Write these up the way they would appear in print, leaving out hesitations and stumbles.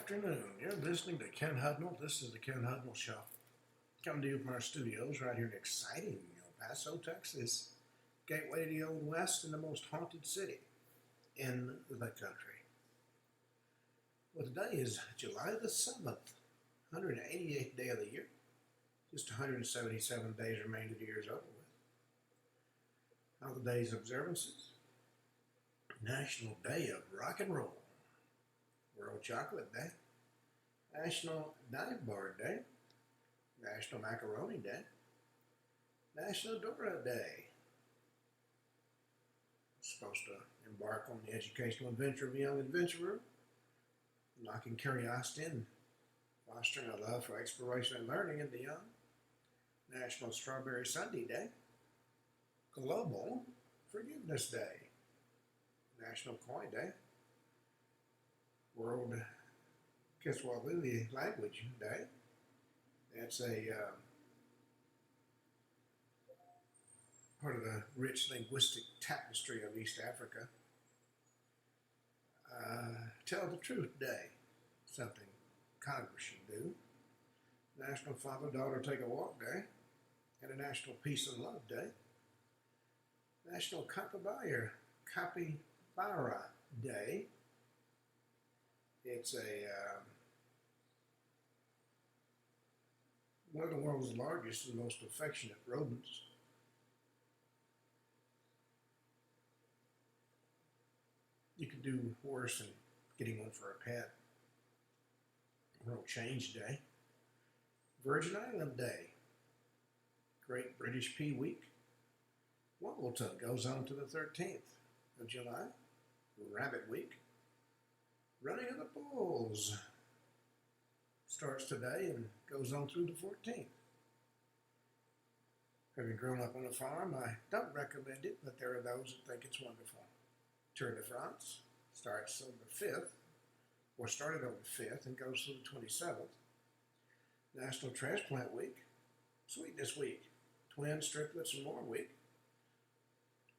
afternoon. You're listening to Ken Hudnall. This is the Ken Hudnall Show. Coming to you from our studios right here in exciting El Paso, Texas, gateway to the Old West and the most haunted city in the country. Well, today is July the 7th, 188th day of the year. Just 177 days remain to the year's over with. How the day's observances: National Day of Rock and Roll, World Chocolate Day, National Dive Bar Day, National Macaroni Day, National Dora Day. Supposed to embark on the educational adventure of a young adventurer, knocking curiosity and fostering a love for exploration and learning in the young. National Strawberry Sundae Day, Global Forgiveness Day, National Koi Day, World Kiswahili Language Day. That's a part of the rich linguistic tapestry of East Africa. Tell the Truth Day, something Congress should do. National Father-Daughter Take a Walk Day, and a National Peace and Love Day. National Capybara Day. It's one of the world's largest and most affectionate rodents. You could do worse than getting one for a pet. World Change Day. Virgin Island Day. Great British Pea Week. Woggleton goes on to the 13th of July. Rabbit Week. Running of the Bulls starts today and goes on through the 14th. Having grown up on a farm, I don't recommend it, but there are those that think it's wonderful. Tour de France starts on the 5th, or started on the 5th and goes through the 27th. National Transplant Week, Sweetness Week, Twins, Triplets, and More Week.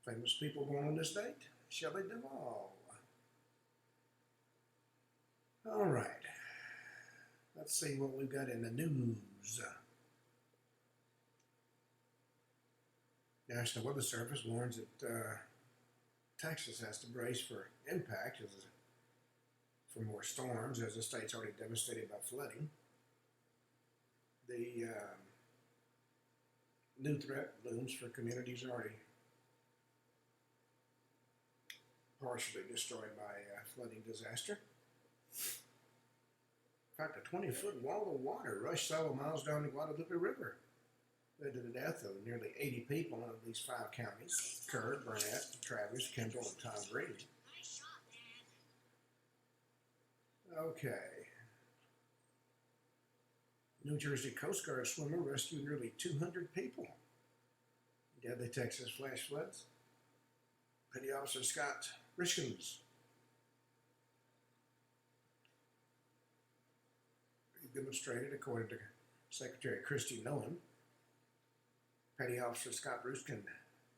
Famous people born on this date: Shelley Duvall. All right, let's see what we've got in the news. National Weather Service warns that Texas has to brace for impact for more storms, as the state's already devastated by flooding. The new threat looms for communities already partially destroyed by flooding disaster. In fact, a 20-foot wall of water rushed several miles down the Guadalupe River, led to the death of nearly 80 people in at least 5 counties: Kerr, Burnett, Travis, Kendall, and Tom Green. Okay. New Jersey Coast Guard swimmer rescued nearly 200 people. Deadly Texas flash floods. Petty Officer Scott Rishkins demonstrated, according to Secretary Christy Nolan. Petty Officer Scott Ruskin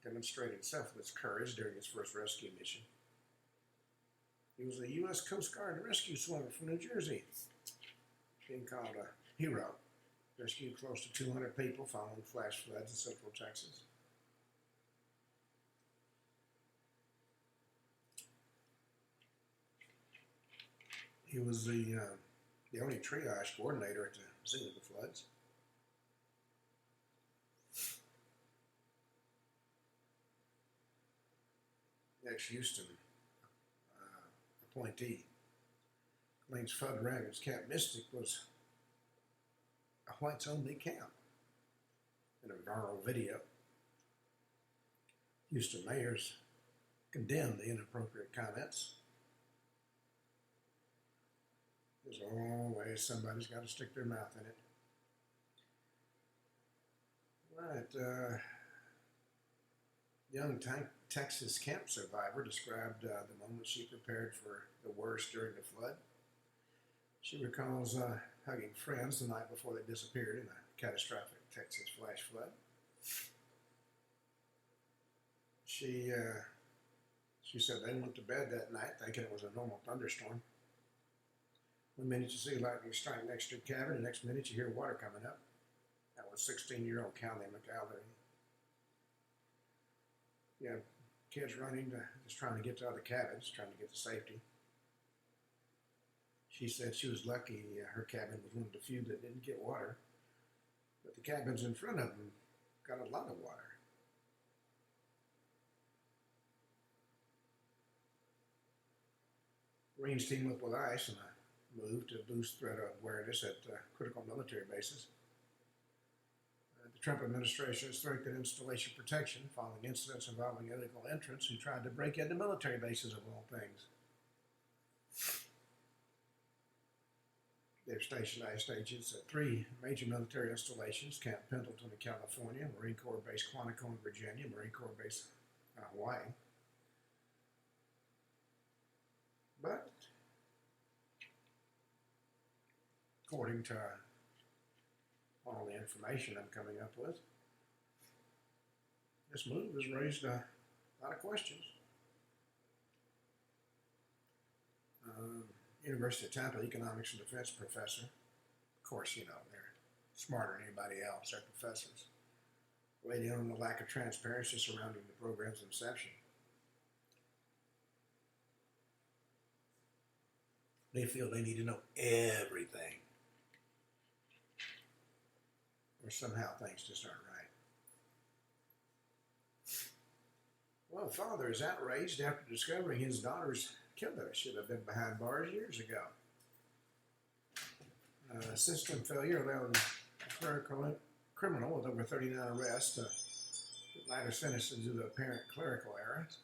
demonstrated selfless courage during his first rescue mission. He was a U.S. Coast Guard rescue swimmer from New Jersey, being called a hero. Rescued close to 200 people following flash floods in central Texas. He was the only triage coordinator at the scene of the floods. Ex-Houston appointee claims Fudd Rabbit's Camp Mystic was a whites-only camp. In a viral video, Houston mayors condemned the inappropriate comments. There's always somebody's got to stick their mouth in it. Right. Young Texas camp survivor described the moment she prepared for the worst during the flood. She recalls hugging friends the night before they disappeared in a catastrophic Texas flash flood. She said they went to bed that night thinking it was a normal thunderstorm. One minute you see lightning strike next to your cabin, the next minute you hear water coming up. That was 16-year-old Callie McAlder. Yeah, kids running to just trying to get to other cabins, trying to get to safety. She said she was lucky her cabin was one of the few that didn't get water, but the cabins in front of them got a lot of water. Marines team up with ICE on a move to boost threat awareness at critical military bases. The Trump administration has strengthened installation protection following incidents involving illegal entrants who tried to break into military bases, of all things. They've stationed ICE agents at 3 major military installations: Camp Pendleton in California, Marine Corps Base Quantico in Virginia, Marine Corps Base Hawaii. But according to all the information I'm coming up with, this move has raised a lot of questions. University of Tampa economics and defense professor, of course, you know, they're smarter than anybody else, they're professors, weighed in on the lack of transparency surrounding the program's inception. They feel they need to know everything, or somehow things just aren't right. Well, the father is outraged after discovering his daughter's killer should have been behind bars years ago. System failure allowed a criminal with over 39 arrests to latter sentences due to apparent clerical errors.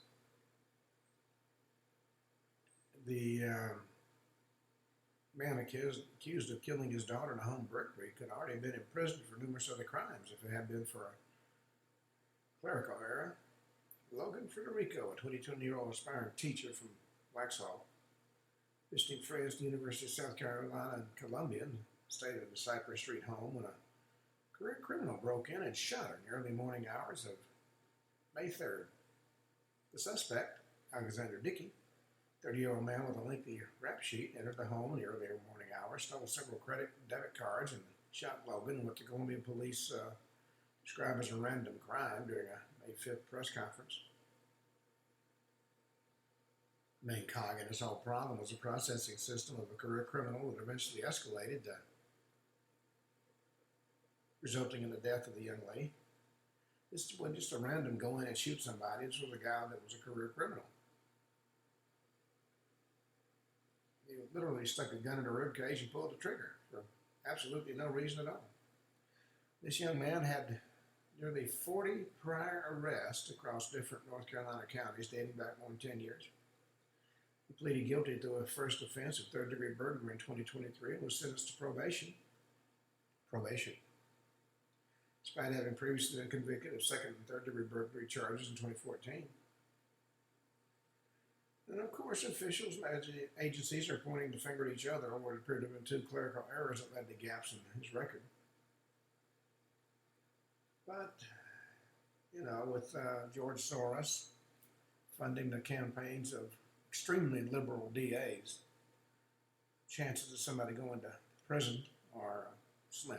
The man accused of killing his daughter in a home burglary could already have been imprisoned for numerous other crimes if it had been for a clerical error. Logan Federico, a 22-year-old aspiring teacher from Waxhaw, visiting friends at the University of South Carolina and Columbia, stayed at the Cypress Street home when a career criminal broke in and shot her in the early morning hours of May 3rd. The suspect, Alexander Dickey, 30-year-old man with a lengthy rap sheet, entered the home in the early morning hours, stole several credit and debit cards, and shot Logan in what the Columbia police described as a random crime during a May 5th press conference. The main cog in this whole problem was the processing system of a career criminal that eventually escalated, resulting in the death of the young lady. This wasn't just a random go in and shoot somebody. This was a guy that was a career criminal. He literally stuck a gun in her ribcage and pulled the trigger for absolutely no reason at all. This young man had nearly 40 prior arrests across different North Carolina counties dating back more than 10 years. He pleaded guilty to a first offense of third-degree burglary in 2023 and was sentenced to probation. Despite having previously been convicted of second and third-degree burglary charges in 2014. And of course, officials and agencies are pointing the finger at each other on what appeared to have been 2 clerical errors that led to gaps in his record. But, you know, with George Soros funding the campaigns of extremely liberal DAs, chances of somebody going to prison are slim.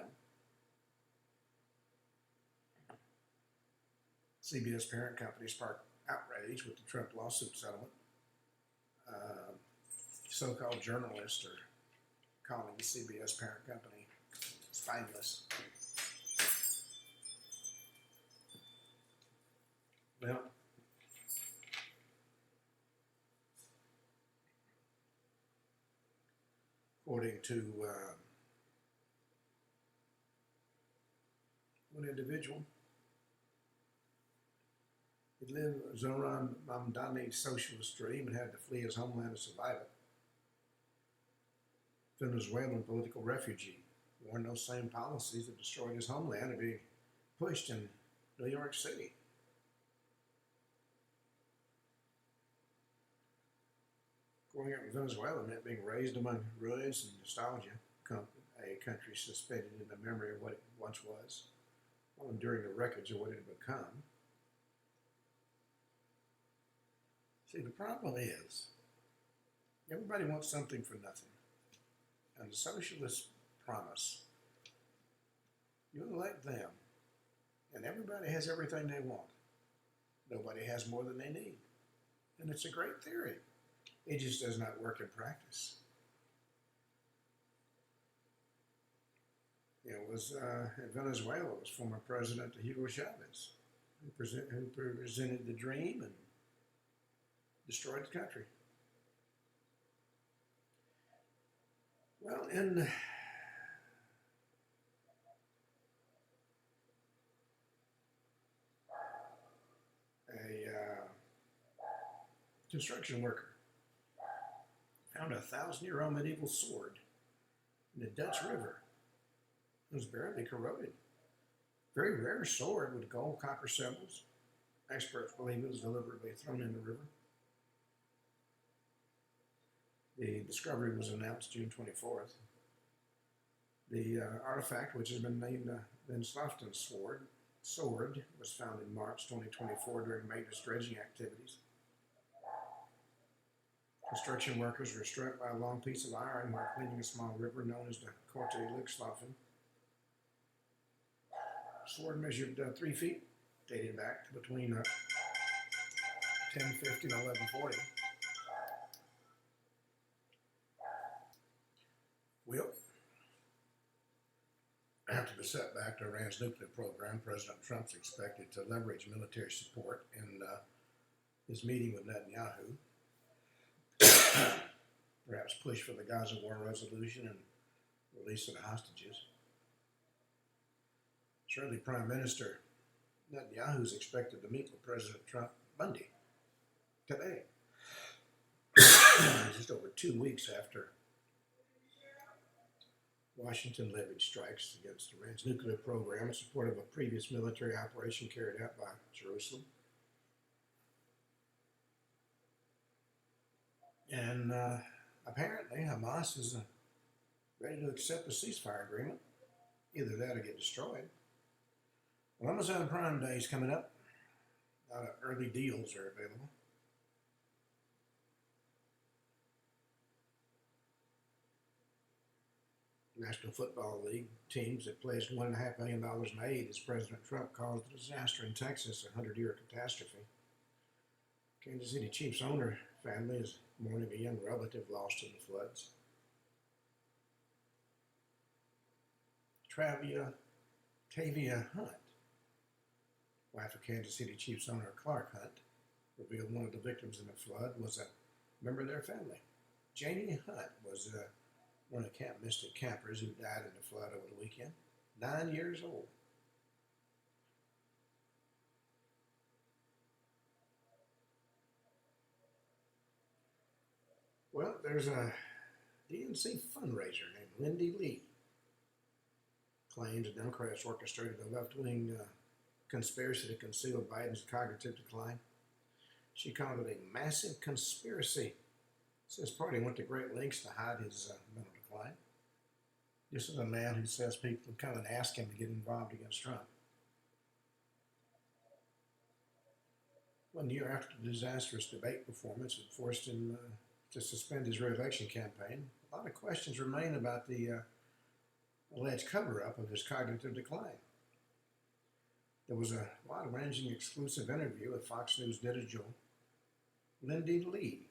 CBS parent company sparked outrage with the Trump lawsuit settlement. So-called journalists are calling the CBS parent company spineless. Well, according to one individual, he lived Zoran Mamdani's socialist dream and had to flee his homeland to survive it. Venezuelan political refugee warned those same policies that destroyed his homeland are being pushed in New York City. Growing up in Venezuela meant being raised among ruins and nostalgia, a country suspended in the memory of what it once was, while enduring the wreckage of what it had become. See, the problem is, everybody wants something for nothing. and the socialists promise you elect them, and everybody has everything they want. Nobody has more than they need. And it's a great theory. It just does not work in practice. It was in Venezuela, it was former President Hugo Chavez who presented the dream and destroyed the country. Well, in a construction worker found a 1,000-year-old medieval sword in the Dutch River. It was barely corroded. Very rare sword with gold copper symbols. Experts believe it was deliberately thrown in the river. The discovery was announced June 24th. The artifact, which has been named the Van Sloften sword, was found in March 2024 during maintenance dredging activities. Construction workers were struck by a long piece of iron while cleaning a small river known as the Korte Ligsloffen. The sword measured 3 feet, dating back to between 1050 and 1140. Well, after the setback to Iran's nuclear program, President Trump's expected to leverage military support in his meeting with Netanyahu, perhaps push for the Gaza war resolution and release of the hostages. Surely Prime Minister Netanyahu is expected to meet with President Trump Monday, today, just over 2 weeks after Washington levied strikes against Iran's nuclear program in support of a previous military operation carried out by Jerusalem. And apparently Hamas is ready to accept a ceasefire agreement. Either that or get destroyed. Well, Amazon Prime Day is coming up. A lot of early deals are available. National Football League teams that pledged $1.5 million in aid as President Trump calls the disaster in Texas a 100-year catastrophe. Kansas City Chiefs owner family is mourning a young relative lost in the floods. Tavia Hunt, wife of Kansas City Chiefs owner Clark Hunt, revealed one of the victims in the flood was a member of their family. Janie Hunt was one of Camp Mystic campers who died in the flood over the weekend, 9 years old. Well, there's a DNC fundraiser named Lindy Lee. Claims the Democrats orchestrated a left-wing conspiracy to conceal Biden's cognitive decline. She called it a massive conspiracy. Says party went to great lengths to hide his mental decline. This is a man who says people come and ask him to get involved against Trump. 1 year after the disastrous debate performance had forced him to suspend his re-election campaign, a lot of questions remain about the alleged cover-up of his cognitive decline. There was a wide-ranging exclusive interview with Fox News digital Lindy Lee,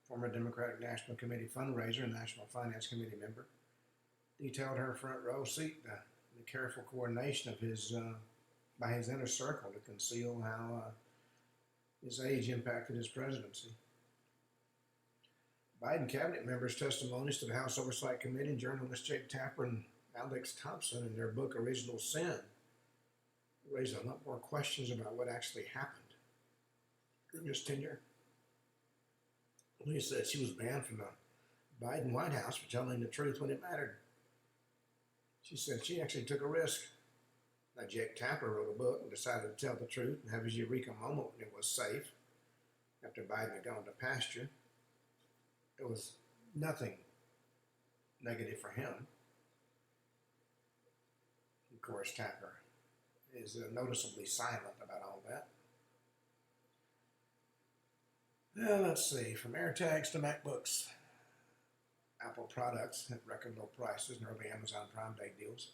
former Democratic National Committee fundraiser and National Finance Committee member, detailed her front row seat the careful coordination of his by his inner circle to conceal how his age impacted his presidency. Biden cabinet members' testimonies to the House Oversight Committee and journalists Jake Tapper and Alex Thompson in their book Original Sin raised a lot more questions about what actually happened during his tenure. Lee said she was banned from the Biden White House for telling the truth when it mattered. She said she actually took a risk. Now, Jake Tapper wrote a book and decided to tell the truth and have his eureka moment when it was safe after Biden had gone to pasture. It was nothing negative for him. Of course, Tapper is noticeably silent about all that. Well, let's see. From AirTags to MacBooks, Apple products at record low prices and early Amazon Prime Day deals.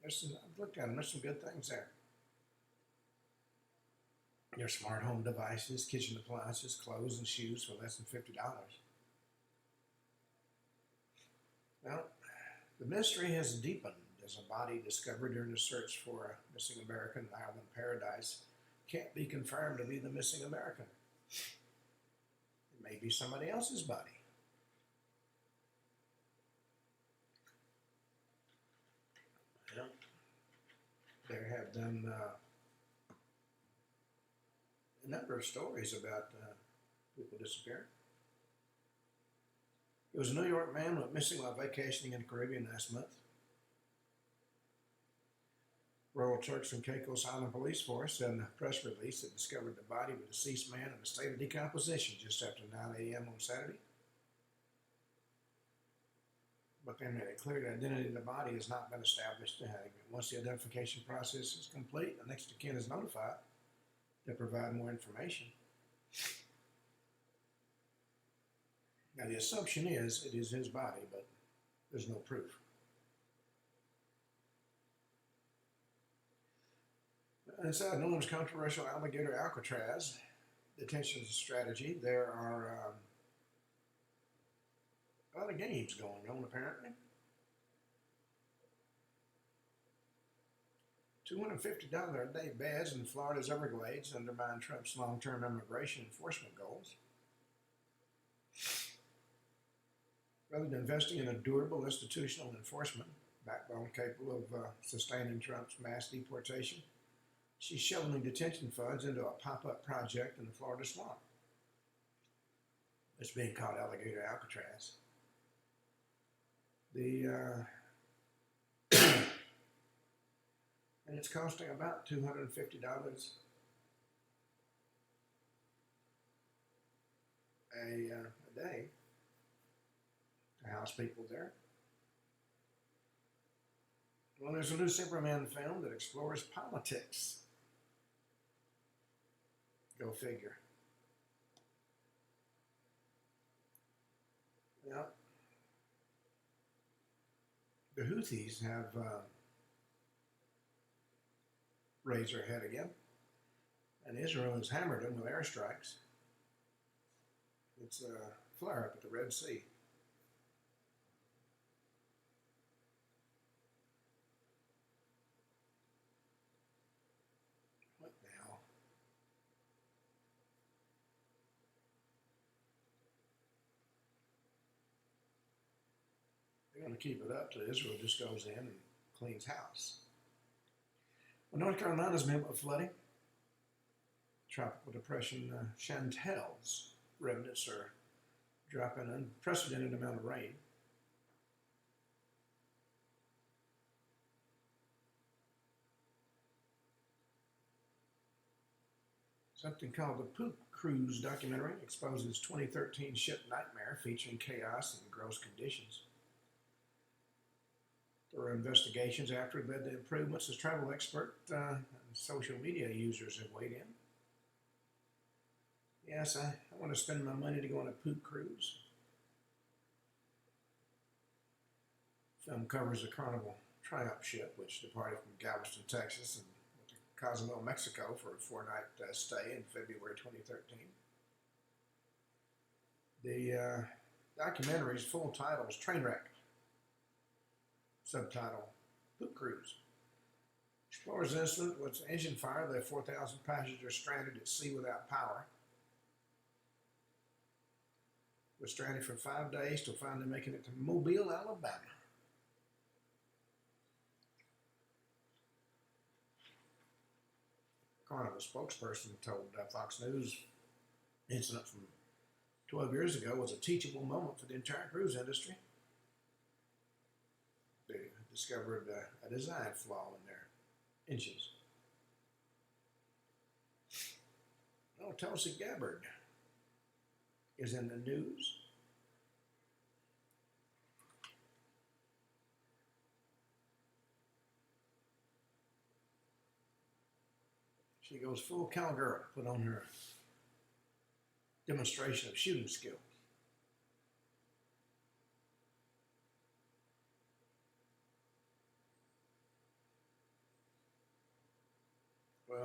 I've looked at them, there's some good things there. Your smart home devices, kitchen appliances, clothes, and shoes for less than $50. Well, the mystery has deepened as a body discovered during the search for a missing American in Ireland paradise can't be confirmed to be the missing American. It may be somebody else's body. Well, there have been a number of stories about people disappearing. It was a New York man went missing while vacationing in the Caribbean last month. Royal Turks and Caicos Island Police Force said in a press release it discovered the body of a deceased man in a state of decomposition just after 9 a.m. on Saturday. But they made it clear the identity of the body has not been established. Once the identification process is complete, the next of kin is notified. They'll provide more information. Now, the assumption is it is his body, but there's no proof. Inside Nolan's controversial alligator Alcatraz detention strategy, there are a lot of games going on, apparently. $250 a day bans in Florida's Everglades undermine Trump's long-term immigration enforcement goals. Rather than investing in a durable institutional enforcement backbone capable of sustaining Trump's mass deportation, she's shoveling detention funds into a pop-up project in the Florida swamp. It's being called Alligator Alcatraz. And it's costing about $250 a day to house people there. Well, there's a new Superman film that explores politics. Go figure. Well, the Houthis have raised their head again, and Israel has hammered them with airstrikes. It's a flare-up at the Red Sea. What the hell? They're going to keep it up till Israel just goes in and cleans house. Well, North Carolina's been with flooding. Tropical Depression Chantel's remnants are dropping an unprecedented amount of rain. Something called the Poop Cruise documentary exposes 2013 ship nightmare featuring chaos and gross conditions. There were investigations after it led to improvements as travel expert and social media users have weighed in. Yes, I want to spend my money to go on a poop cruise. The film covers the Carnival Triumph ship, which departed from Galveston, Texas, and went to Cozumel, Mexico for a 4-night stay in February 2013. The documentary's full title is Trainwreck. Subtitle, Poop Cruise. Explores the incident with engine fire left 4,000 passengers stranded at sea without power. Was stranded for 5 days till finally making it to Mobile, Alabama. Carnival spokesperson told Fox News the incident from 12 years ago was a teachable moment for the entire cruise industry. They discovered a design flaw in their engines. Oh, Tulsi Gabbard is in the news. She goes full cowgirl, put on her demonstration of shooting skills.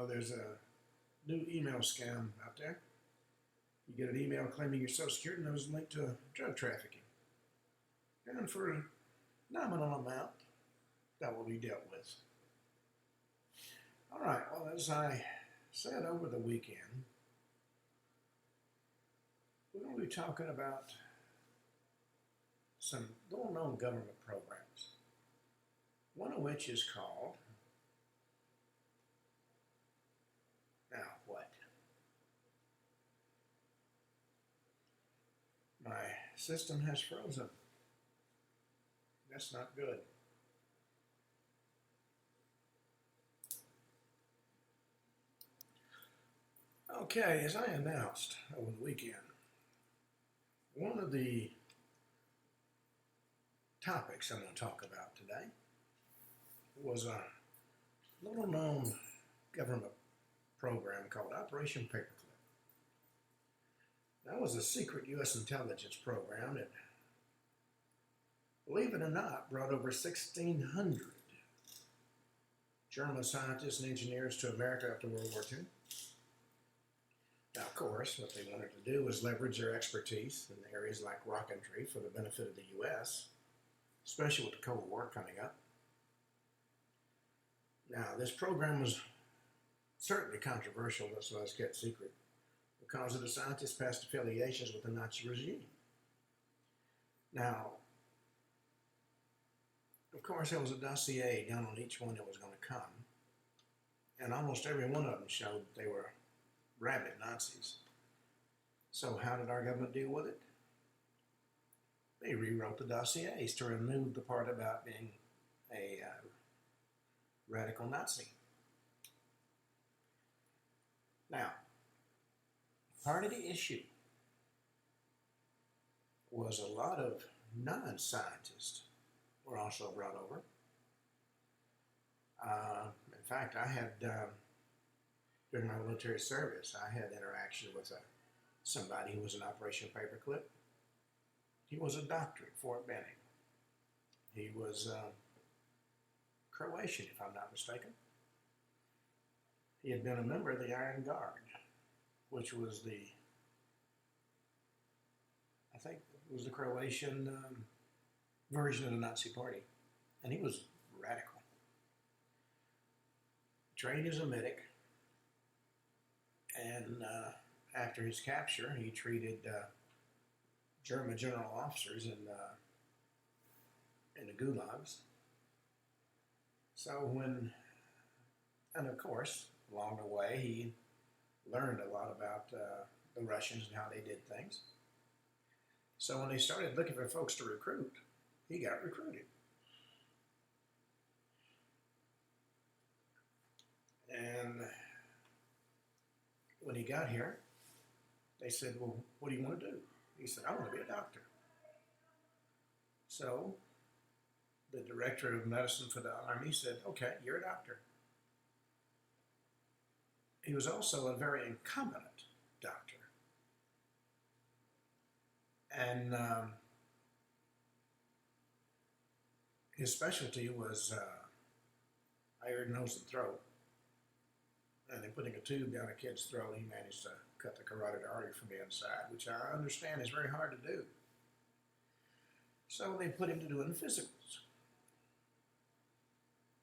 Well, there's a new email scam out there. You get an email claiming your Social Security and it was linked to drug trafficking. And for a nominal amount, that will be dealt with. All right, well, as I said over the weekend, we're going to be talking about some well-known government programs, one of which is called, now what? My system has frozen. That's not good. Okay, as I announced over the weekend, one of the topics I'm going to talk about today was a little known government program called Operation Paperclip. That was a secret U.S. intelligence program that, believe it or not, brought over 1,600 German scientists and engineers to America after World War II. Now, of course, what they wanted to do was leverage their expertise in areas like rocketry for the benefit of the U.S., especially with the Cold War coming up. Now, this program was certainly controversial, as well as kept secret, because of the scientists' past affiliations with the Nazi regime. Now, of course, there was a dossier done on each one that was going to come, and almost every one of them showed they were rabid Nazis. So how did our government deal with it? They rewrote the dossiers to remove the part about being a radical Nazi. Now, part of the issue was a lot of non-scientists were also brought over. In fact, I had, during my military service, I had interaction with somebody who was in Operation Paperclip. He was a doctor at Fort Benning. He was Croatian, if I'm not mistaken. He had been a member of the Iron Guard, which was I think it was the Croatian version of the Nazi Party. And he was radical. Trained as a medic. And after his capture, he treated German general officers in the gulags. So and of course, along the way, he learned a lot about the Russians and how they did things. So when they started looking for folks to recruit, he got recruited. And when he got here, they said, well, what do you want to do? He said, I want to be a doctor. So the director of medicine for the Army said, okay, you're a doctor. He was also a very incompetent doctor. And his specialty was ear, nose, and throat. And in putting a tube down a kid's throat, he managed to cut the carotid artery from the inside, which I understand is very hard to do. So they put him to doing physicals.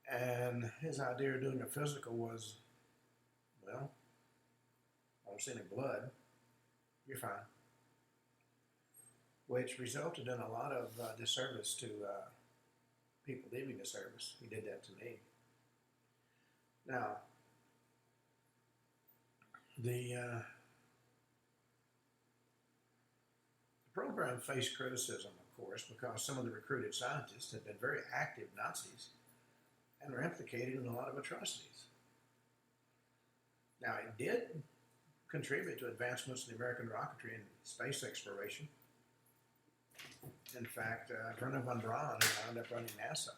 And his idea of doing a physical was, well, I don't see any blood, you're fine. Which resulted in a lot of disservice to people leaving the service. He did that to me. Now, the program faced criticism, of course, because some of the recruited scientists had been very active Nazis and were implicated in a lot of atrocities. Now, it did contribute to advancements in American rocketry and space exploration. In fact, Werner von Braun, who wound up running NASA,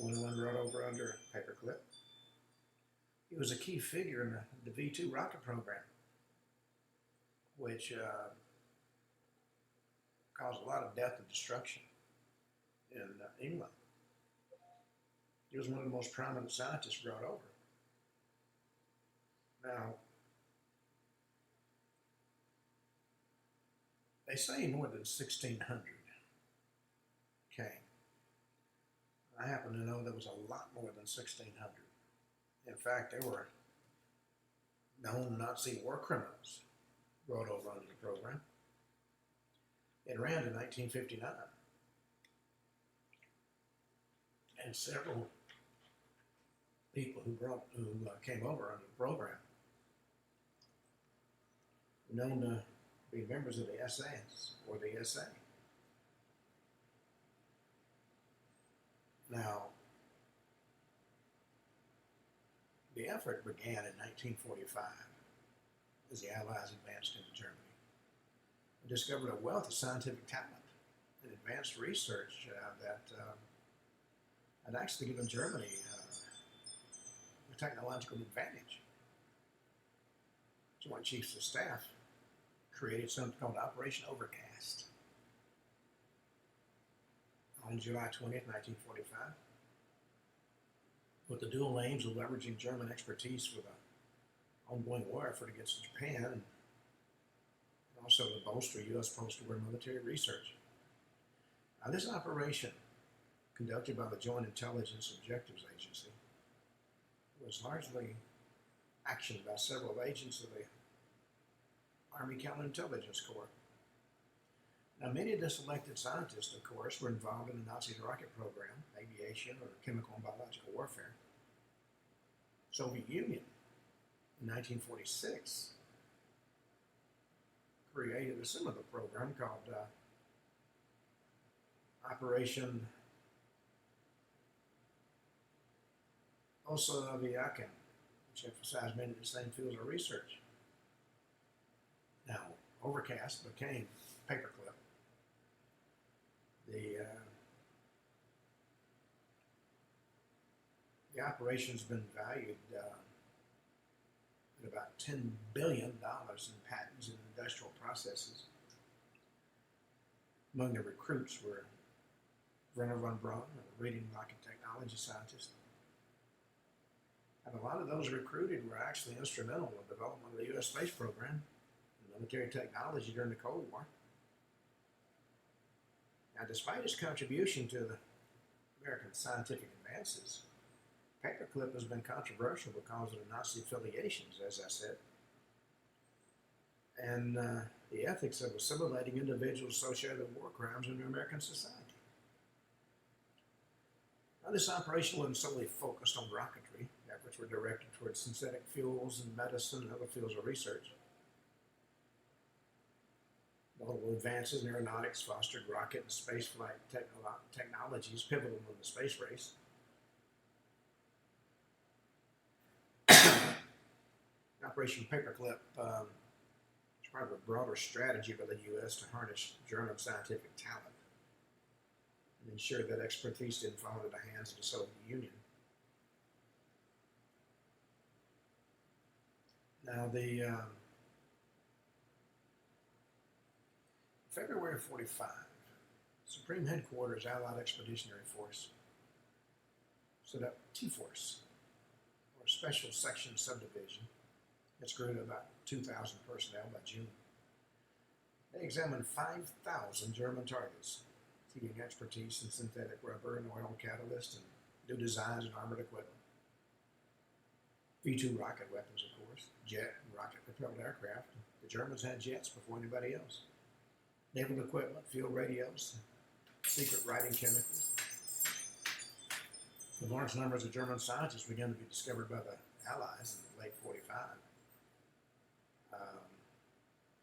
was one brought over under Paperclip. He was a key figure in the V-2 rocket program, which caused a lot of death and destruction in England. He was one of the most prominent scientists brought over. Now, they say more than 1,600. Okay. I happen to know there was a lot more than 1,600. In fact, there were known Nazi war criminals brought over under the program. It ran to 1959. And several people who came over under the program were known to be members of the SS or the SA. Now, the effort began in 1945 as the Allies advanced into Germany and discovered a wealth of scientific talent and advanced research that had actually given Germany a technological advantage. Joint Chiefs of Staff created something called Operation Overcast on July 20th, 1945, with the dual aims of leveraging German expertise for the ongoing war effort against Japan and also to bolster U.S. post-war military research. Now, this operation, conducted by the Joint Intelligence Objectives Agency, was largely actioned by several agents of the Army Counterintelligence Corps. Now, many of the selected scientists, of course, were involved in the Nazi rocket program, aviation, or chemical and biological warfare. Soviet Union, in 1946, created a similar program called Operation Azorian, which emphasized many of the same fields of research. Now, Overcast became Paperclip. The operation's been valued at about $10 billion in patents and industrial processes. Among the recruits were Werner von Braun, a leading rocket technology scientist. And a lot of those recruited were actually instrumental in the development of the U.S. space program and military technology during the Cold War. Now, despite its contribution to the American scientific advances, Paperclip has been controversial because of the Nazi affiliations, as I said, and the ethics of assimilating individuals associated with war crimes into American society. Now, this operation wasn't solely focused on rocketry. Efforts were directed towards synthetic fuels and medicine and other fields of research. Notable advances in aeronautics fostered rocket and spaceflight technologies pivotal in the space race. Operation Paperclip is part of a broader strategy by the U.S. to harness German scientific talent and ensure that expertise didn't fall into the hands of the Soviet Union. Now, February of 45, Supreme Headquarters Allied Expeditionary Force set up T-Force, or Special Section Subdivision. It's grew to about 2,000 personnel by June. They examined 5,000 German targets, seeking expertise in synthetic rubber and oil catalyst and new designs and armored equipment. V-2 rocket weapons, of course, jet and rocket-propelled aircraft. The Germans had jets before anybody else. Naval equipment, field radios, secret writing chemicals. The large numbers of German scientists began to be discovered by the Allies in the late 45.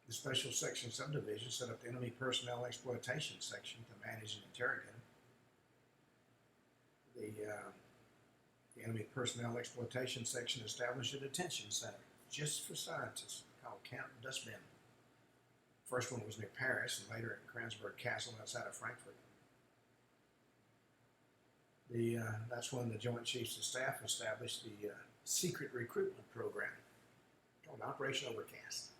The Special Section Subdivision set up the Enemy Personnel Exploitation Section to manage and interrogate them. The Enemy Personnel Exploitation Section established a detention center just for scientists called Camp Dustbin. First one was near Paris and later at Kranzberg Castle outside of Frankfurt. That's when the Joint Chiefs of Staff established the secret recruitment program called Operation Overcast.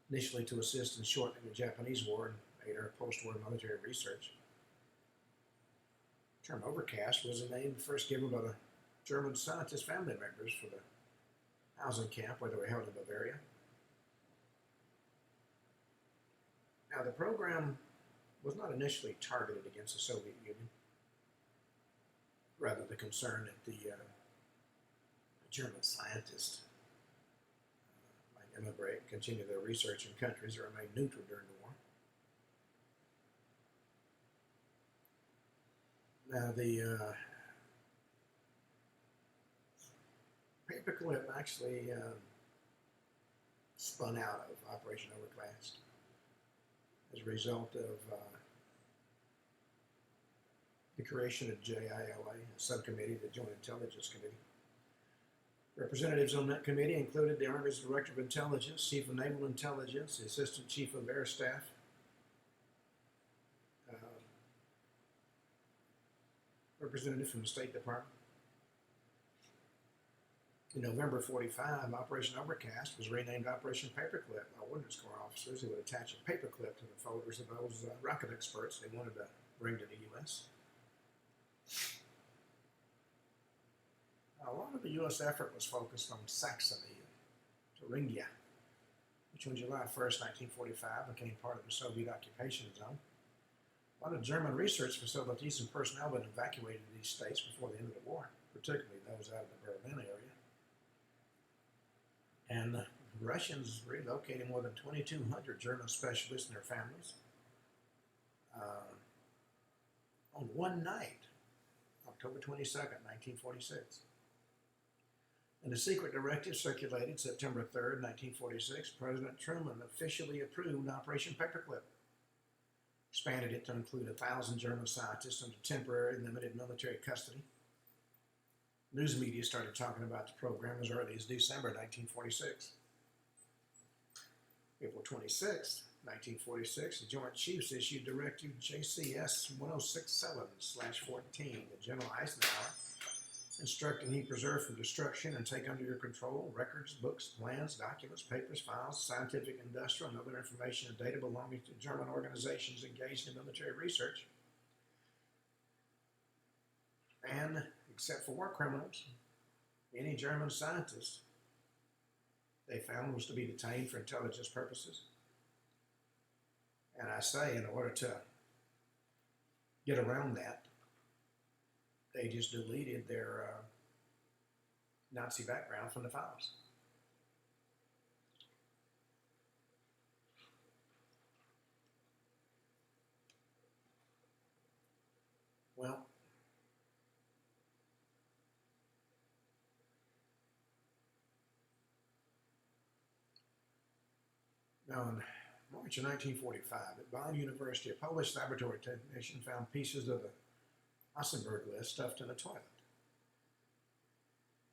Initially to assist in shortening the Japanese War and later post-war military research. The term Overcast was a name first given by the German scientist family members for the housing camp where they were held in Bavaria. Now, the program was not initially targeted against the Soviet Union. Rather, the concern that the German scientists might immigrate and continue their research in countries that remain neutral during the war. Now, the Paperclip actually spun out of Operation Overcast as a result of the creation of JILA, a subcommittee, the Joint Intelligence Committee. Representatives on that committee included the Army's Director of Intelligence, Chief of Naval Intelligence, the Assistant Chief of Air Staff, representative from the State Department. In November '45, Operation Overcast was renamed Operation Paperclip by Ordnance Corps officers who would attach a paperclip to the folders of those rocket experts they wanted to bring to the U.S. A lot of the U.S. effort was focused on Saxony and Thuringia, which on July 1st, 1945 became part of the Soviet occupation zone. A lot of German research facilities and personnel had been evacuated to these states before the end of the war, particularly those out of the Berlin area. And the Russians relocated more than 2,200 German specialists and their families on one night, October 22nd, 1946. In a secret directive circulated September 3rd, 1946, President Truman officially approved Operation Paperclip, expanded it to include 1,000 German scientists under temporary limited military custody. News media started talking about the program as early as December 1946. April 26, 1946, the Joint Chiefs issued Directive JCS 1067/14 to General Eisenhower, instructing he preserve from destruction and take under your control records, books, plans, documents, papers, files, scientific, industrial, and other information and data belonging to German organizations engaged in military research. And, except for war criminals, any German scientists they found was to be detained for intelligence purposes. And I say, in order to get around that, they just deleted their Nazi background from the files. Well, now in March of 1945, at Bonn University, a Polish laboratory technician found pieces of the Ossenberg list stuffed in a toilet.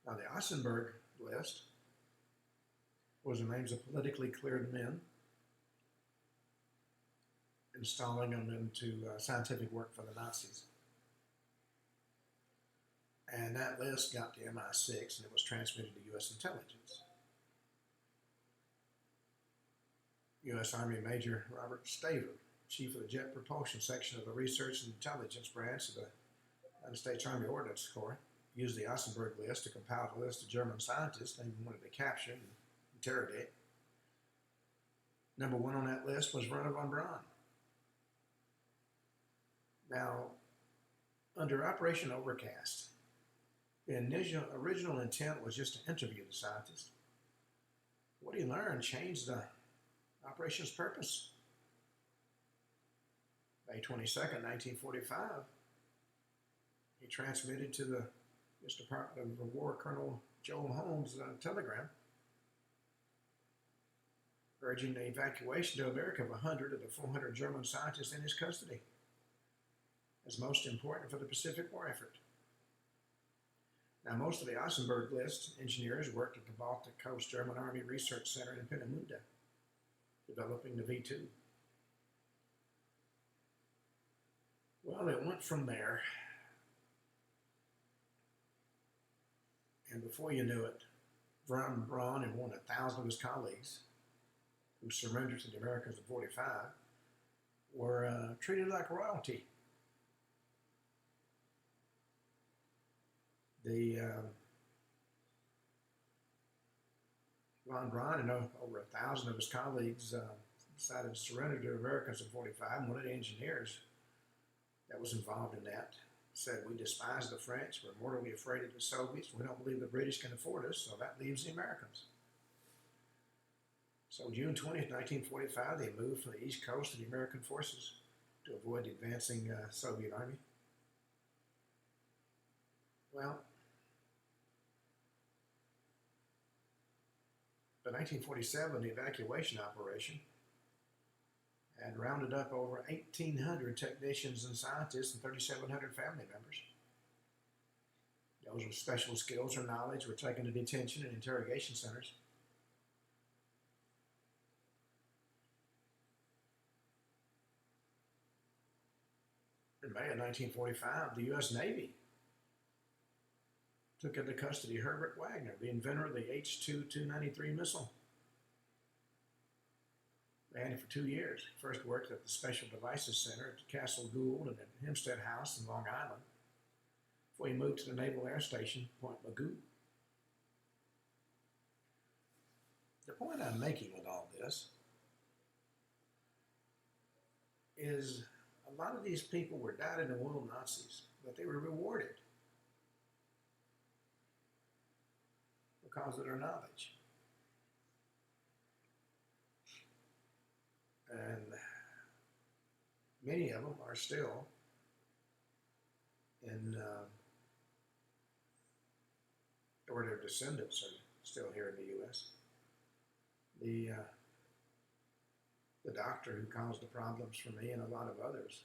Now, the Ossenberg list was the names of politically cleared men installing them into scientific work for the Nazis. And that list got to MI6 and it was transmitted to U.S. intelligence. U.S. Army Major Robert Staver, Chief of the Jet Propulsion Section of the Research and Intelligence Branch of the United States Army Ordnance Corps, used the Ossenberg list to compile a list of German scientists they wanted to capture and interrogate. Number one on that list was Werner von Braun. Now, under Operation Overcast, the original intent was just to interview the scientist. What he learned changed the operation's purpose. May 22nd, 1945, he transmitted to the U.S. Department of War Colonel Joel Holmes a telegram urging the evacuation to America of 100 of the 400 German scientists in his custody as most important for the Pacific War effort. Now, most of the Ossenberg list engineers worked at the Baltic Coast German Army Research Center in Peenemünde, developing the V2. Well, it went from there, and before you knew it, von Braun and more than 1,000 of his colleagues who surrendered to the Americans in '45 were treated like royalty. The Von Braun and over 1,000 of his colleagues decided to surrender to Americans in 45. And one of the engineers that was involved in that said, "We despise the French. We're mortally afraid of the Soviets. We don't believe the British can afford us, so that leaves the Americans." So June 20th, 1945, they moved from the East Coast to the American forces to avoid the advancing Soviet army. Well, by 1947, the evacuation operation had rounded up over 1,800 technicians and scientists and 3,700 family members. Those with special skills or knowledge were taken to detention and interrogation centers. In May of 1945, the U.S. Navy took into custody Herbert Wagner, the inventor of the H-2-293 missile. They had him for 2 years. He first worked at the Special Devices Center at Castle Gould and at Hempstead House in Long Island before he moved to the Naval Air Station, Point Magoo. The point I'm making with all this is a lot of these people were dyed-in-the-wool Nazis, but they were rewarded because of their knowledge. And many of them are still in, or their descendants are still here in the U.S. The doctor who caused the problems for me and a lot of others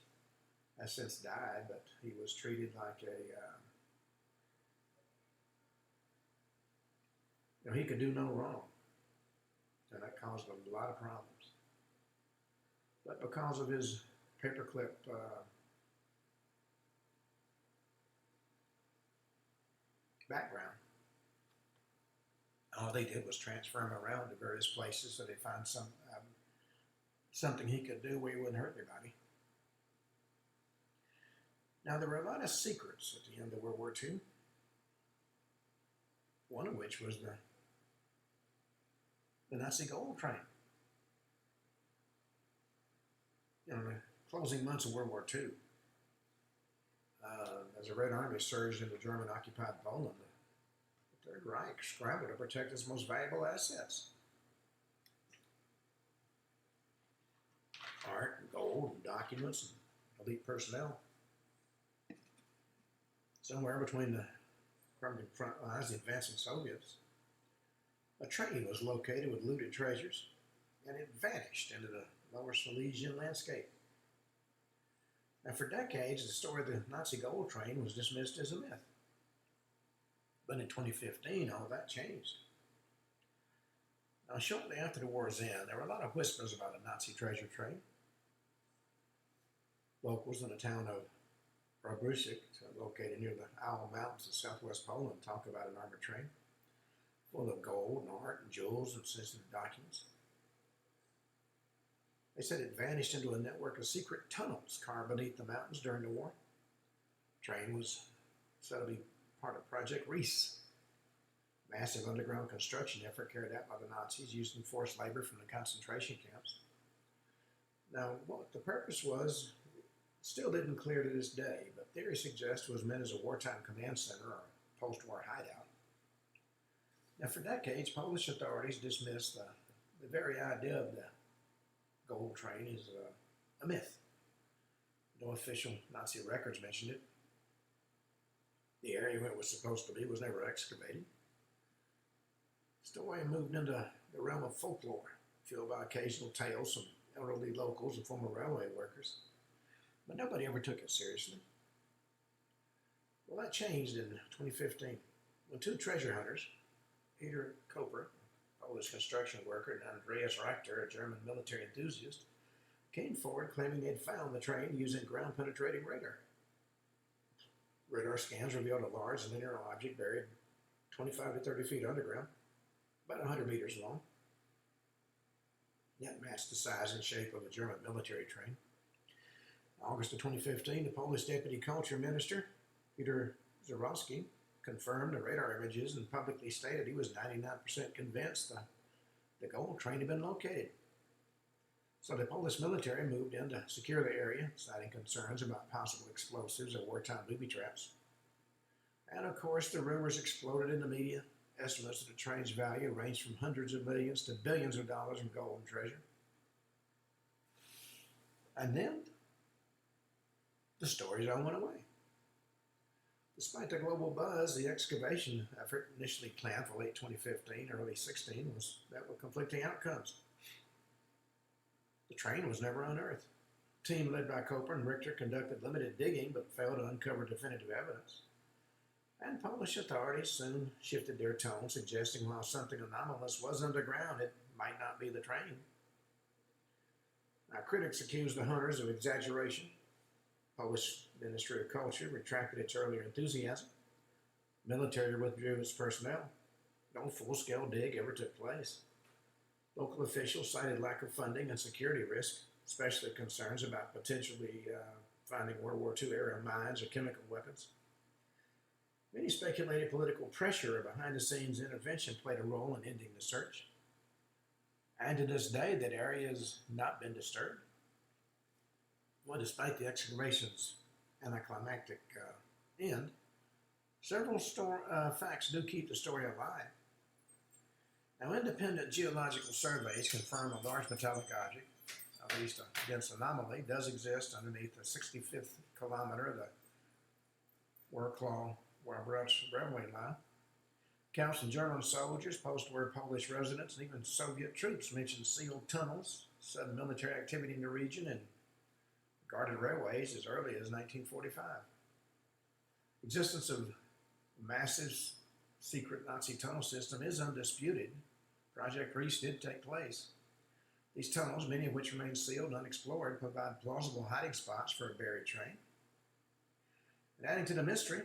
has since died, but he was treated like he could do no wrong, and that caused him a lot of problems. But because of his paperclip background, all they did was transfer him around to various places so they found something he could do where he wouldn't hurt anybody. Now, there were a lot of secrets at the end of World War II, one of which was the Nazi gold train. In the closing months of World War II, as the Red Army surged into German-occupied Poland, the Third Reich scrambled to protect its most valuable assets. Art, and gold, and documents, and elite personnel. Somewhere between the crumbling front lines and the advancing Soviets, a train was located with looted treasures, and it vanished into the Lower Silesian landscape. Now, for decades, the story of the Nazi gold train was dismissed as a myth. But in 2015, all that changed. Now, shortly after the war's end, there were a lot of whispers about a Nazi treasure train. Locals in the town of Robrusic, located near the Owl Mountains in southwest Poland, talk about an armored train full of gold and art and jewels and sensitive documents. They said it vanished into a network of secret tunnels carved beneath the mountains during the war. The train was said to be part of Project Reese, a massive underground construction effort carried out by the Nazis using forced labor from the concentration camps. Now, what the purpose was still didn't clear to this day, but theory suggests it was meant as a wartime command center or a post-war hideout. Now, for decades, Polish authorities dismissed the very idea of the gold train as a myth. No official Nazi records mentioned it. The area where it was supposed to be was never excavated. The story moved into the realm of folklore, fueled by occasional tales from elderly locals and former railway workers. But nobody ever took it seriously. Well, that changed in 2015 when two treasure hunters, Peter Koper, a Polish construction worker, and Andreas Richter, a German military enthusiast, came forward claiming they'd found the train using ground-penetrating radar. Radar scans revealed a large linear object buried 25 to 30 feet underground, about 100 meters long. That matched the size and shape of a German military train. In August of 2015, the Polish Deputy Culture Minister, Peter Zarowski, confirmed the radar images and publicly stated he was 99% convinced the gold train had been located. So the Polish military moved in to secure the area, citing concerns about possible explosives or wartime booby traps. And of course, the rumors exploded in the media. Estimates of the train's value ranged from hundreds of millions to billions of dollars in gold and treasure. And then, the stories all went away. Despite the global buzz, the excavation effort, initially planned for late 2015, early 16, was met with conflicting outcomes. The train was never unearthed. A team led by Koper and Richter conducted limited digging but failed to uncover definitive evidence. And Polish authorities soon shifted their tone, suggesting while something anomalous was underground, it might not be the train. Now, critics accused the hunters of exaggeration. Polish Ministry of Culture retracted its earlier enthusiasm. Military withdrew its personnel. No full-scale dig ever took place. Local officials cited lack of funding and security risk, especially concerns about potentially finding World War II era mines or chemical weapons. Many speculated political pressure or behind-the-scenes intervention played a role in ending the search. And to this day, that area has not been disturbed. Well, despite the excavation's anticlimactic end, several facts do keep the story alive. Now, independent geological surveys confirm a large metallic object, at least a dense anomaly, does exist underneath the 65th kilometer of the Wrocław-Warbruch railway line. Accounts from German soldiers, post-war Polish residents, and even Soviet troops mention sealed tunnels, sudden military activity in the region, and guarded railways as early as 1945. Existence of a massive secret Nazi tunnel system is undisputed. Project Reese did take place. These tunnels, many of which remain sealed and unexplored, provide plausible hiding spots for a buried train. And adding to the mystery,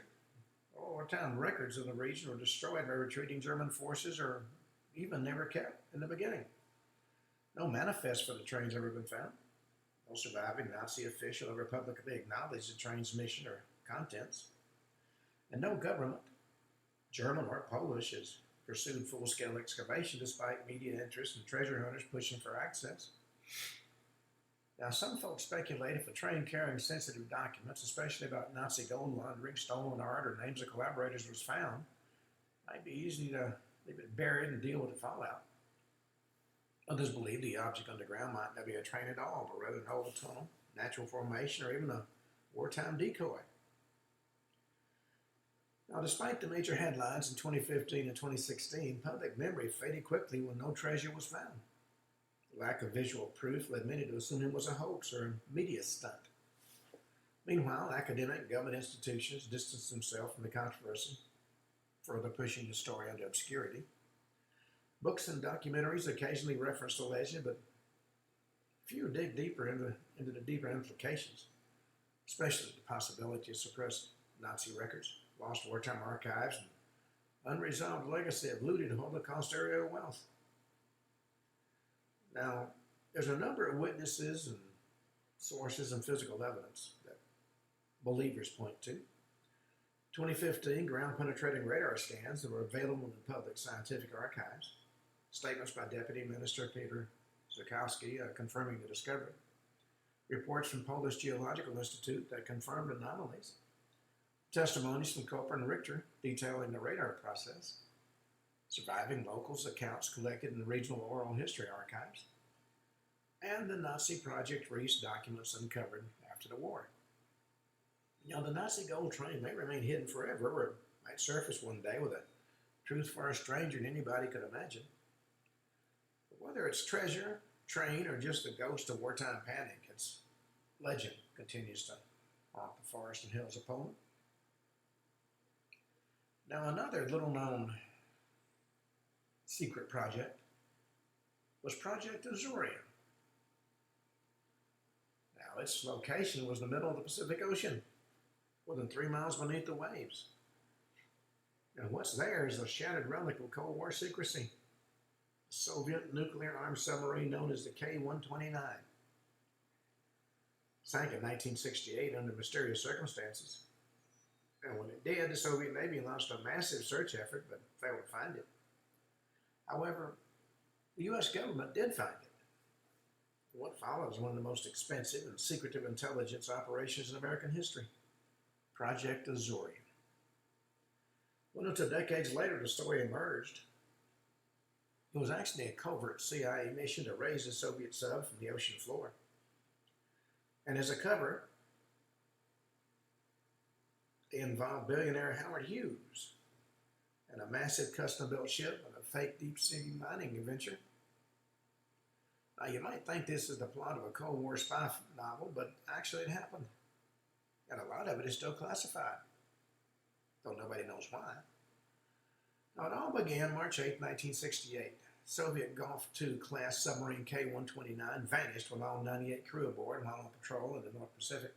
wartime records of the region were destroyed by retreating German forces or even never kept in the beginning. No manifest for the train's ever been found. No surviving Nazi official ever publicly acknowledged the train's mission or contents. And no government, German or Polish, has pursued full-scale excavation despite media interest and treasure hunters pushing for access. Now, some folks speculate if a train carrying sensitive documents, especially about Nazi gold laundering, stolen art, or names of collaborators was found, it might be easy to leave it buried and deal with the fallout. Others believe the object underground might not be a train at all, but rather an old tunnel, natural formation, or even a wartime decoy. Now, despite the major headlines in 2015 and 2016, public memory faded quickly when no treasure was found. The lack of visual proof led many to assume it was a hoax or a media stunt. Meanwhile, academic and government institutions distanced themselves from the controversy, further pushing the story into obscurity. Books and documentaries occasionally reference the legend, but few dig deeper into the deeper implications, especially the possibility of suppressed Nazi records, lost wartime archives, and unresolved legacy of looted Holocaust-era wealth. Now, there's a number of witnesses and sources and physical evidence that believers point to. 2015 ground-penetrating radar scans that were available in the public scientific archives, statements by Deputy Minister Peter Zakowski confirming the discovery, reports from Polish Geological Institute that confirmed anomalies, testimonies from Koper and Richter detailing the radar process, surviving locals' accounts collected in the regional oral history archives, and the Nazi Project Reese documents uncovered after the war. You know, the Nazi gold train may remain hidden forever, or it might surface one day with a truth far stranger than anybody could imagine. But whether it's treasure, train, or just the ghost of wartime panic, its legend continues to haunt the forest and hills of Poland. Now, another little-known secret project was Project Azorian. Now, its location was in the middle of the Pacific Ocean, more than 3 miles beneath the waves. And what's there is a shattered relic of Cold War secrecy, a Soviet nuclear-armed submarine known as the K-129. Sank in 1968 under mysterious circumstances. And when it did, the Soviet Navy launched a massive search effort but failed to find it. However, the U.S. government did find it. What followed was one of the most expensive and secretive intelligence operations in American history, Project Azorian. Well, until decades later, the story emerged. It was actually a covert CIA mission to raise the Soviet sub from the ocean floor. And as a cover, it involved billionaire Howard Hughes and a massive custom-built ship and a fake deep-sea mining adventure. Now, you might think this is the plot of a Cold War spy novel, but actually it happened. And a lot of it is still classified, though nobody knows why. Now, it all began March 8, 1968. Soviet Golf II class submarine K-129 vanished with all 98 crew aboard while on patrol in the North Pacific.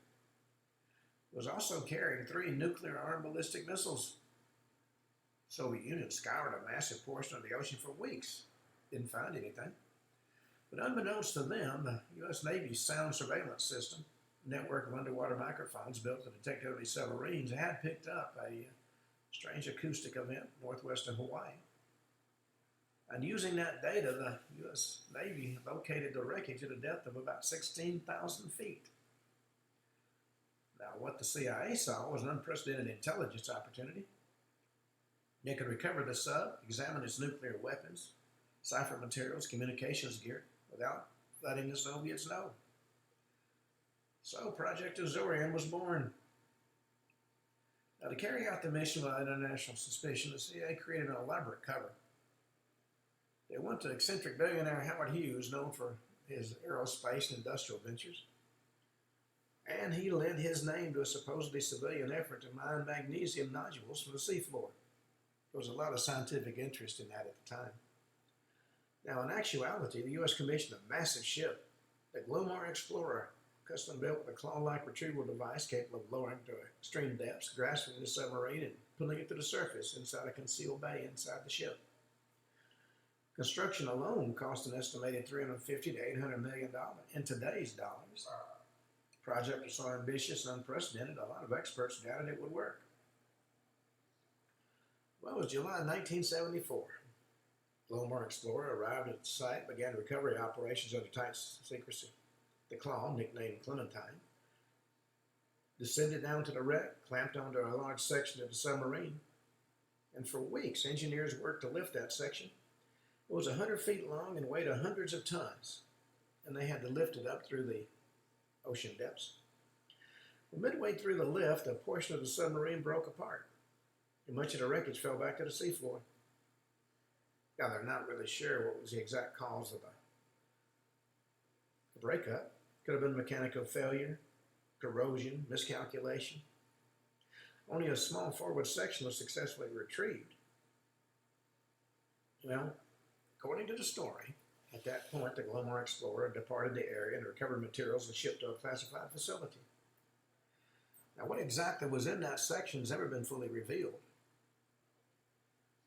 It was also carrying 3 nuclear-armed ballistic missiles. The Soviet Union scoured a massive portion of the ocean for weeks. Didn't find anything. But unbeknownst to them, the U.S. Navy's sound surveillance system, a network of underwater microphones built to detect enemy submarines, had picked up a strange acoustic event northwest of Hawaii. And using that data, the U.S. Navy located the wreckage at a depth of about 16,000 feet. Now, what the CIA saw was an unprecedented intelligence opportunity. They could recover the sub, examine its nuclear weapons, cipher materials, communications gear, without letting the Soviets know. So Project Azorian was born. Now, to carry out the mission without international suspicion, the CIA created an elaborate cover. They went to eccentric billionaire Howard Hughes, known for his aerospace and industrial ventures, and he lent his name to a supposedly civilian effort to mine magnesium nodules from the seafloor. There was a lot of scientific interest in that at the time. Now, in actuality, the U.S. commissioned a massive ship, the Glomar Explorer, custom built with a claw-like retrieval device capable of lowering to extreme depths, grasping the submarine, and pulling it to the surface inside a concealed bay inside the ship. Construction alone cost an estimated $350 to $800 million in today's dollars. The project was so ambitious and unprecedented, a lot of experts doubted it would work. Well, it was July 1974. Glomar Explorer arrived at the site, began recovery operations under tight secrecy. The Claw, nicknamed Clementine, descended down to the wreck, clamped onto a large section of the submarine, and for weeks engineers worked to lift that section. It was 100 feet long and weighed hundreds of tons, and they had to lift it up through the ocean depths. Well, midway through the lift, a portion of the submarine broke apart, and much of the wreckage fell back to the seafloor. Now, they're not really sure what was the exact cause of the breakup. Could have been mechanical failure, corrosion, miscalculation. Only a small forward section was successfully retrieved. Well, according to the story, at that point, the Glomar Explorer departed the area and recovered materials and shipped to a classified facility. Now, what exactly was in that section has never been fully revealed.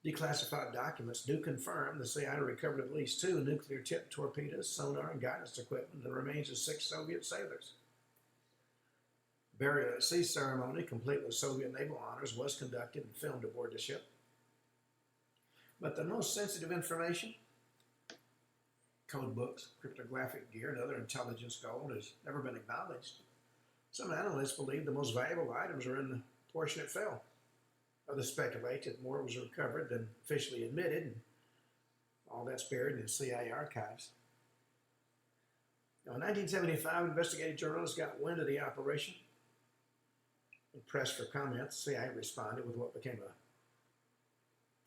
Declassified documents do confirm the CIA recovered at least 2 nuclear-tipped torpedoes, sonar, and guidance equipment, and the remains of 6 Soviet sailors. Burial at sea ceremony, complete with Soviet naval honors, was conducted and filmed aboard the ship. But the most sensitive information, code books, cryptographic gear, and other intelligence gold, has never been acknowledged. Some analysts believe the most valuable items are in the portion it fell. Others speculate that more was recovered than officially admitted, and all that's buried in CIA archives. Now, in 1975, investigative journalists got wind of the operation. When pressed for comments, CIA responded with what became a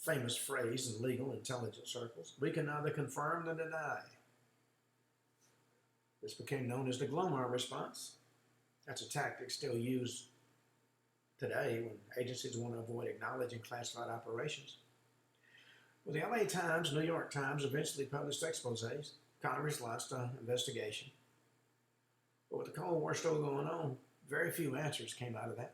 famous phrase in legal intelligence circles: "We can neither confirm nor deny." This became known as the Glomar response. That's a tactic still used today when agencies want to avoid acknowledging classified operations. Well, the LA Times, New York Times eventually published exposés. Congress launched an investigation. But with the Cold War still going on, very few answers came out of that.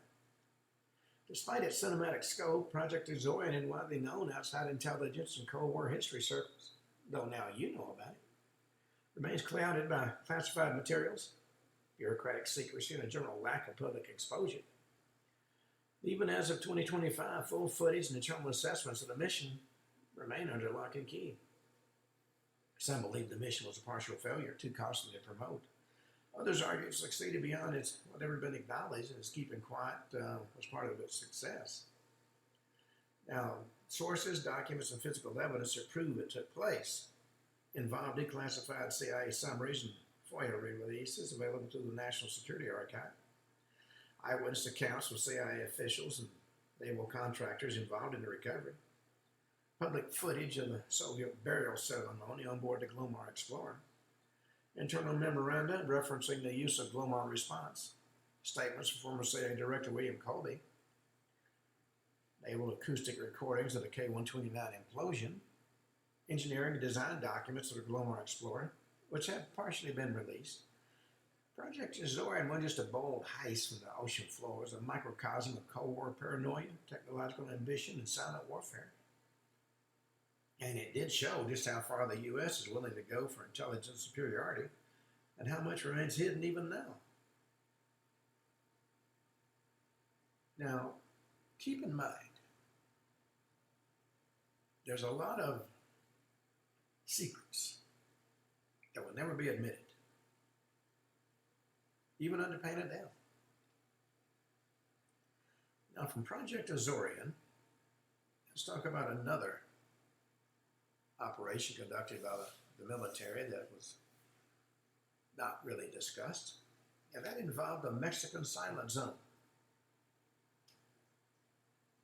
Despite its cinematic scope, Project Azorian is widely known outside intelligence and Cold War history circles, though now you know about it. Remains clouded by classified materials, bureaucratic secrecy, and a general lack of public exposure. Even as of 2025, full footage and internal assessments of the mission remain under lock and key. Some believe the mission was a partial failure, too costly to promote. Others argue it succeeded beyond what ever been acknowledged, and its keeping quiet was part of its success. Now, sources, documents, and physical evidence that prove it took place involve declassified CIA summaries and FOIA releases available through the National Security Archive, eyewitness accounts from CIA officials and naval contractors involved in the recovery, public footage of the Soviet burial ceremony on board the Glomar Explorer, internal memoranda referencing the use of Glomar response, statements from former CIA Director William Colby, naval acoustic recordings of the K-129 implosion, engineering and design documents of the Glomar Explorer, which have partially been released. Project Azorian wasn't just a bold heist from the ocean floor. It was a microcosm of Cold War paranoia, technological ambition, and silent warfare. And it did show just how far the U.S. is willing to go for intelligence superiority and how much remains hidden even now. Now, keep in mind, there's a lot of secrets that will never be admitted, even under pain of death. Now, from Project Azorian, let's talk about another operation conducted by the military that was not really discussed, and that involved the Mexican Silent Zone.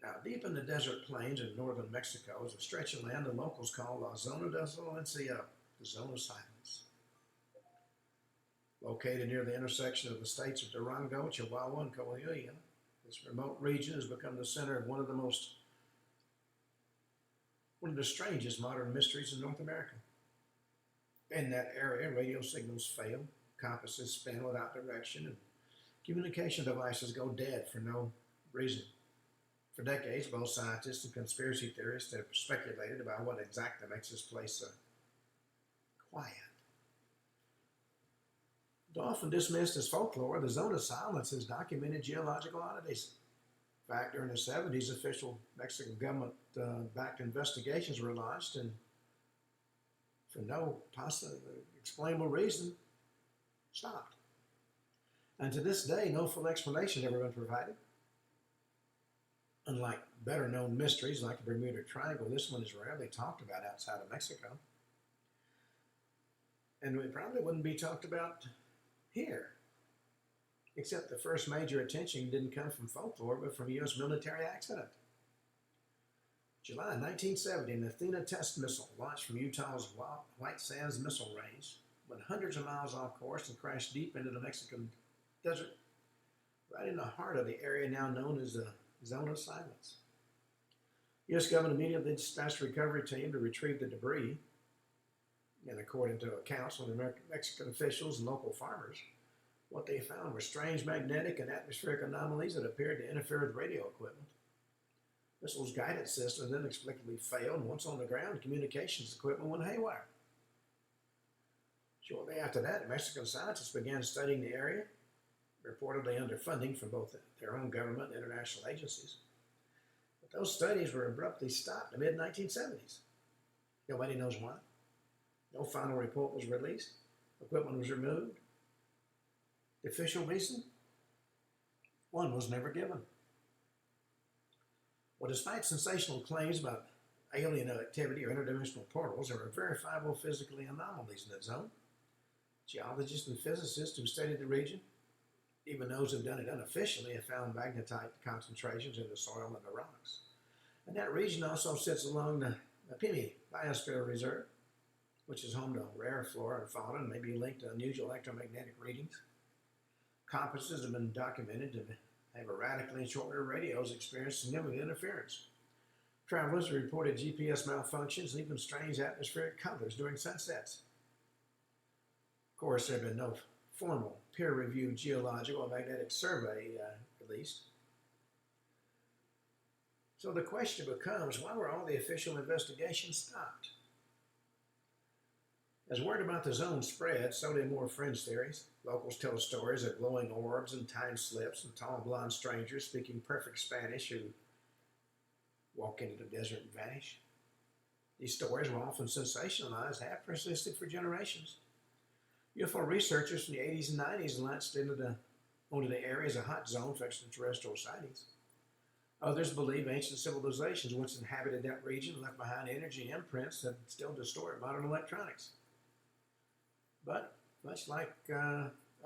Now, deep in the desert plains in northern Mexico is a stretch of land the locals call La Zona del Silencio, the Zone of Silence. Located near the intersection of the states of Durango, Chihuahua, and Coahuila, this remote region has become the center of one of the strangest modern mysteries in North America. In that area, radio signals fail, compasses spin without direction, and communication devices go dead for no reason. For decades, both scientists and conspiracy theorists have speculated about what exactly makes this place quiet. Though often dismissed as folklore, the Zone of Silence has documented geological oddities. In fact, during the 70s, official Mexican government-backed investigations were launched and, for no possible explainable reason, stopped. And to this day, no full explanation has ever been provided. Unlike better-known mysteries like the Bermuda Triangle, this one is rarely talked about outside of Mexico. And it probably wouldn't be talked about here, except the first major attention didn't come from folklore, but from a U.S. military accident. July 1970, an Athena test missile launched from Utah's White Sands Missile Range went hundreds of miles off course and crashed deep into the Mexican desert, right in the heart of the area now known as the Zone of Silence. The U.S. government immediately dispatched a recovery team to retrieve the debris, and according to accounts from the Mexican officials and local farmers, what they found were strange magnetic and atmospheric anomalies that appeared to interfere with radio equipment. Missile's guidance system inexplicably failed, and once on the ground, communications equipment went haywire. Shortly after that, Mexican scientists began studying the area, reportedly under funding from both their own government and international agencies. But those studies were abruptly stopped in the mid-1970s. Nobody knows why. No final report was released. Equipment was removed. The official reason? One was never given. Well, despite sensational claims about alien activity or interdimensional portals, there were verifiable physical anomalies in that zone. Geologists and physicists who studied the region, even those who have done it unofficially, have found magnetite concentrations in the soil and the rocks. And that region also sits along the Pimi Biosphere Reserve, which is home to rare flora and fauna and may be linked to unusual electromagnetic readings. Compasses have been documented to have erratically and short-wave radios experienced significant interference. Travelers have reported GPS malfunctions and even strange atmospheric colors during sunsets. Of course, there have been no formal peer-reviewed geological or magnetic survey released. So the question becomes, why were all the official investigations stopped? As word about the zone spread, so did more fringe theories. Locals tell stories of glowing orbs and time slips and tall blonde strangers speaking perfect Spanish who walk into the desert and vanish. These stories were often sensationalized, have persisted for generations. UFO researchers from the 80s and 90s launched onto the area as a hot zone for extraterrestrial sightings. Others believe ancient civilizations once inhabited that region, left behind energy imprints that still distort modern electronics. But much like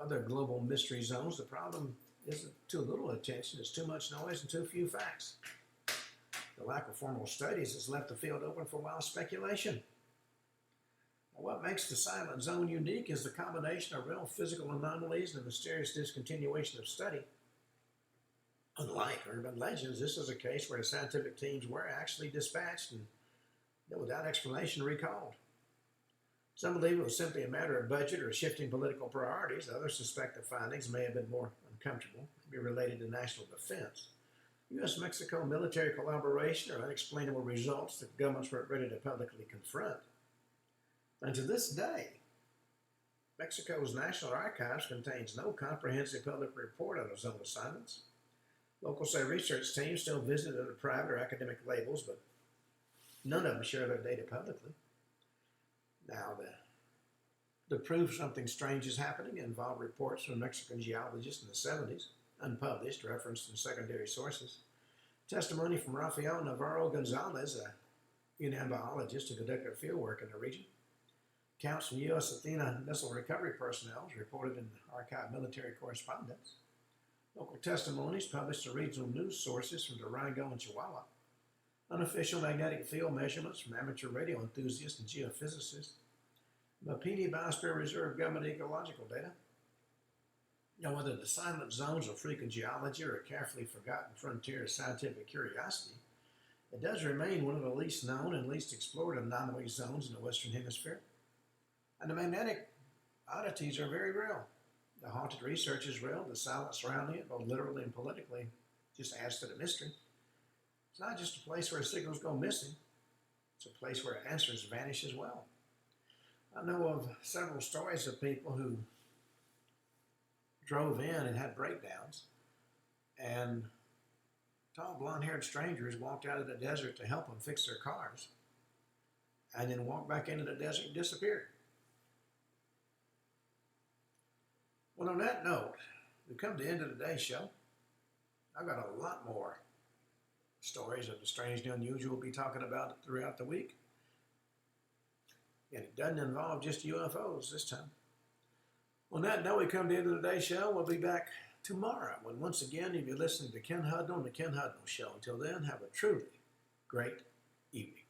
other global mystery zones, the problem isn't too little attention, it's too much noise and too few facts. The lack of formal studies has left the field open for wild speculation. Now, what makes the silent zone unique is the combination of real physical anomalies and the mysterious discontinuation of study. Unlike urban legends, this is a case where the scientific teams were actually dispatched and without explanation recalled. Some believe it was simply a matter of budget or shifting political priorities. Others suspect the findings may have been more uncomfortable, maybe related to national defense. U.S.-Mexico military collaboration or unexplainable results that governments weren't ready to publicly confront. And to this day, Mexico's National Archives contains no comprehensive public report on the zone assignments. Locals say research teams still visit under private or academic labels, but none of them share their data publicly. Now, to prove something strange is happening involved reports from Mexican geologists in the 70s, unpublished, referenced in secondary sources. Testimony from Rafael Navarro Gonzalez, a UNAM biologist who conducted fieldwork in the region. Accounts from U.S. Athena missile recovery personnel reported in archived military correspondence. Local testimonies published in regional news sources from Durango and Chihuahua. Unofficial magnetic field measurements from amateur radio enthusiasts and geophysicists. Mapini Biosphere Reserve government ecological data. Now, whether the silent zones are freak of geology or a carefully forgotten frontier of scientific curiosity, it does remain one of the least known and least explored anomaly zones in the Western Hemisphere. And the magnetic oddities are very real. The haunted research is real. The silence surrounding it, both literally and politically, just adds to the mystery. It's not just a place where signals go missing. It's a place where answers vanish as well. I know of several stories of people who drove in and had breakdowns, and tall blonde-haired strangers walked out of the desert to help them fix their cars, and then walked back into the desert and disappeared. Well, on that note, we come to the end of today's show. I've got a lot more stories of the strange and unusual we'll be talking about throughout the week. And it doesn't involve just UFOs this time. On that note, we come to the end of today's show. We'll be back tomorrow when once again you'll be listening to Ken Hudnall and the Ken Hudnall Show. Until then, have a truly great evening.